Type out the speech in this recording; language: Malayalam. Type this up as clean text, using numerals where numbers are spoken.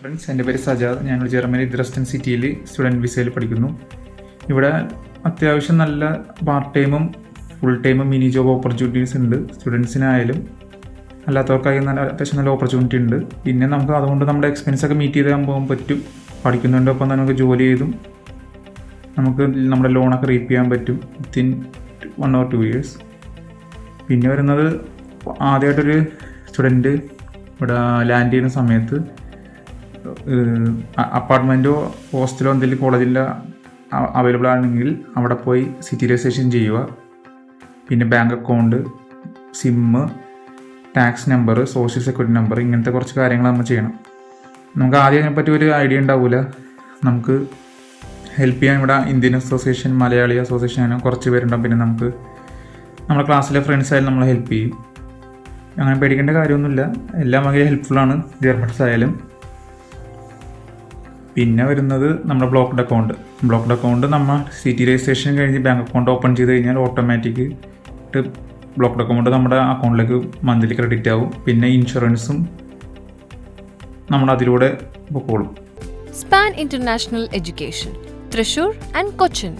ഫ്രണ്ട്സ്, എൻ്റെ പേര് സജാദ്. ഞങ്ങൾ ജർമ്മനി ദ്രസ്റ്റൻ സിറ്റിയിൽ സ്റ്റുഡൻറ്റ് വിസയിൽ പഠിക്കുന്നു. ഇവിടെ അത്യാവശ്യം നല്ല പാർട്ട് ടൈമും ഫുൾ ടൈമും മിനി ജോബ് ഓപ്പർച്യൂണിറ്റീസ് ഉണ്ട്. സ്റ്റുഡൻസിനായാലും അല്ലാത്തവർക്കായി അത്യാവശ്യം നല്ല ഓപ്പർച്യൂണിറ്റി ഉണ്ട്. പിന്നെ നമുക്ക് അതുകൊണ്ട് നമ്മുടെ എക്സ്പെൻസൊക്കെ മീറ്റ് ചെയ്താൽ പോകാൻ പറ്റും. പഠിക്കുന്നതിൻ്റെ ഒപ്പം നമുക്ക് ജോലി ചെയ്തും നമുക്ക് നമ്മുടെ ലോണൊക്കെ റീപേ ചെയ്യാൻ പറ്റും വിത്തിൻ 1 or 2 years. പിന്നെ വരുന്നത്, ആദ്യമായിട്ടൊരു സ്റ്റുഡൻറ്റ് ഇവിടെ ലാൻഡ് ചെയ്യുന്ന സമയത്ത് അപ്പാർട്ട്മെൻറ്റോ ഹോസ്റ്റലോ എന്തെങ്കിലും കോളേജിൽ അവൈലബിൾ ആണെങ്കിൽ അവിടെ പോയി സിറ്റി രജിസ്ട്രേഷൻ ചെയ്യുക. പിന്നെ bank account, sim, tax number, social security number, ഇങ്ങനത്തെ കുറച്ച് കാര്യങ്ങൾ നമ്മൾ ചെയ്യണം. നമുക്ക് ആദ്യം അതിനെപ്പറ്റി ഒരു ഐഡിയ ഉണ്ടാവില്ല. നമുക്ക് ഹെൽപ്പ് ചെയ്യാൻ ഇവിടെ ഇന്ത്യൻ അസോസിയേഷൻ, മലയാളി അസോസിയേഷൻ അങ്ങനെ കുറച്ച് പേരുണ്ടാകും. പിന്നെ നമുക്ക് നമ്മുടെ ക്ലാസ്സിലെ ഫ്രണ്ട്സായാലും നമ്മളെ ഹെൽപ്പ് ചെയ്യും. അങ്ങനെ പേടിക്കേണ്ട കാര്യമൊന്നുമില്ല. എല്ലാം ഭയങ്കര ഹെൽപ്ഫുള്ളാണ് ജർമ്മൻസ് ആയാലും. പിന്നെ വരുന്നത് നമ്മുടെ ബ്ലോക്ക്ഡ് അക്കൗണ്ട് നമ്മൾ സിറ്റി രജിസ്ട്രേഷൻ കഴിഞ്ഞ് ബാങ്ക് അക്കൗണ്ട് ഓപ്പൺ ചെയ്ത് കഴിഞ്ഞാൽ ഓട്ടോമാറ്റിക് ബ്ലോക്ക്ഡ് അക്കൗണ്ട് നമ്മുടെ അക്കൗണ്ടിലേക്ക് മന്ത്ലി ക്രെഡിറ്റ് ആവും. പിന്നെ ഇൻഷുറൻസും നമ്മൾ അതിലൂടെ പൊക്കോളും. Span international education, Thrissur and Cochin.